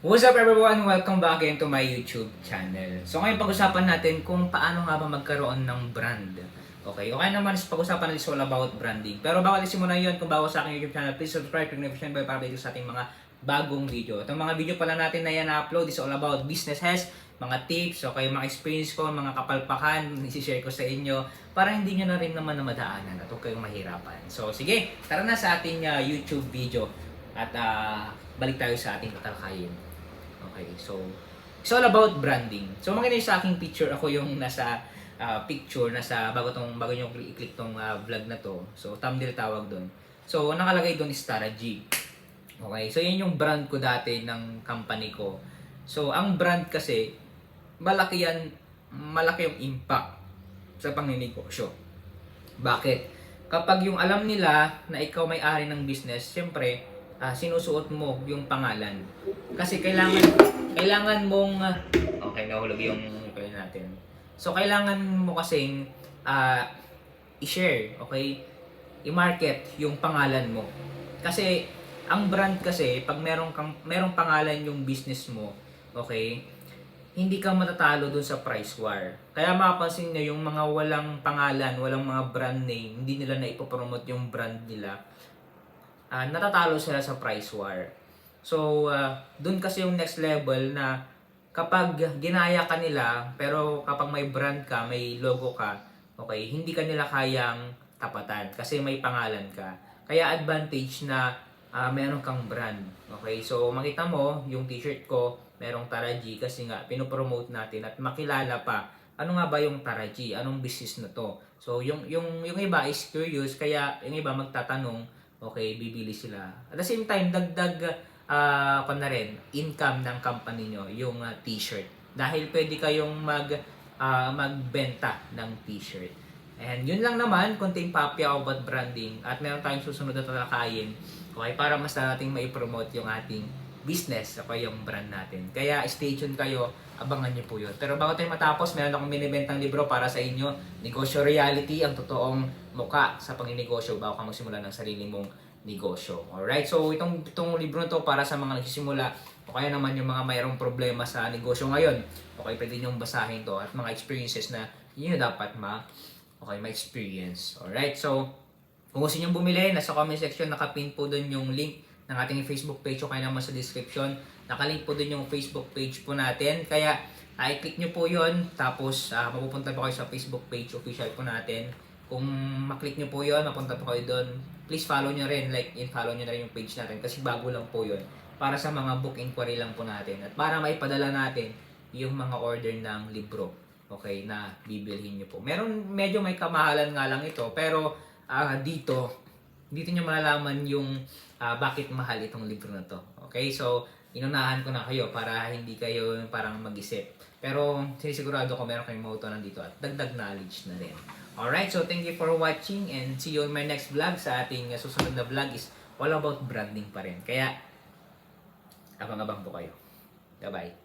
What's up everyone? Welcome back again to my YouTube channel. So ngayon pag-usapan natin kung paano nga ba magkaroon ng brand. Okay naman pag-usapan natin all about branding. Pero bago natin simulan yun, kung bago sa aking YouTube channel, please subscribe, click notification bell para dito sa ating mga bagong video. Itong mga video pala natin na yan na-upload is all about business hacks, mga tips, okay, mga experience ko, mga kapalpakan, isi-share ko sa inyo para hindi nyo na rin naman na madaanan at huwag kayong mahirapan. So sige, tara na sa ating YouTube video at balik tayo sa ating tatalakayin. Okay, so it's all about branding. So makita niyo sa aking picture, ako yung nasa picture, bago nyo i-click tong vlog na to. So thumbnail tawag doon. So nakalagay doon is Tara G. Okay, so yan yung brand ko dati ng company ko. So ang brand kasi, malaki yung impact sa pangninegosyo. Bakit? Kapag yung alam nila na ikaw may-ari ng business, syempre, sinusuot mo yung pangalan. Kasi kailangan mong okay, nahulog yung pala natin. So kailangan mo kasing i-share, okay? I-market yung pangalan mo. Kasi ang brand kasi pag merong pangalan yung business mo, okay? Hindi ka matatalo dun sa price war. Kaya mapapansin niyo yung mga walang pangalan, walang mga brand name, hindi nila na ipopromote yung brand nila. Natatalo sila sa price war. So, dun kasi yung next level na kapag ginaya ka nila, pero kapag may brand ka, may logo ka, okay, hindi ka nila kayang tapatan kasi may pangalan ka. Kaya advantage na meron kang brand. Okay, so makita mo yung t-shirt ko, merong Tara G kasi nga pinopromote natin at makilala pa. Ano nga ba yung Tara G? Anong business na to? So, yung iba is curious, kaya yung iba magtatanong, okay, bibili sila. At the same time, dagdag na rin, income ng company nyo, yung t-shirt. Dahil pwede kayong magbenta ng t-shirt. And yun lang naman, konting papya about branding. At meron tayong susunod na talakayin, okay, para mas nating maipromote yung ating business, okay, yung brand natin. Kaya stay tuned kayo, abangan nyo po yun. Pero bago tayo matapos, meron akong binibentang libro para sa inyo, Negosyo Reality, ang totoong muka sa pagninegosyo bago ka magsimula ng sarili mong negosyo. Alright, so itong libro na to para sa mga nagsisimula o kaya naman yung mga mayroong problema sa negosyo ngayon. Okay, pwede nyo basahin to at mga experiences na yun dapat ma-experience. Alright, so kung gusto nyo bumili, nasa comment section nakapin po doon yung link ng ating Facebook page o kaya naman sa description. Nakalink po doon yung Facebook page po natin. Kaya i-click nyo po yun. Tapos mapupunta po kayo sa Facebook page official po natin. Kung maklik nyo po yun, mapunta po kayo doon. Please follow nyo rin. Follow nyo na rin yung page natin. Kasi bago lang po yun. Para sa mga book inquiry lang po natin. At para maipadala natin yung mga order ng libro. Okay, na bibilhin nyo po. Medyo may kamahalan nga lang ito. Pero dito nyo malalaman yung bakit mahal itong libro na to. Okay, so inunahan ko na kayo para hindi kayo parang mag-isip. Pero sinisigurado ko meron kayong mautunan dito at dagdag knowledge na rin. Alright, so thank you for watching and see you in my next vlog. Sa ating susunod na vlog is all about branding pa rin. Kaya abang-abang po kayo. Bye-bye.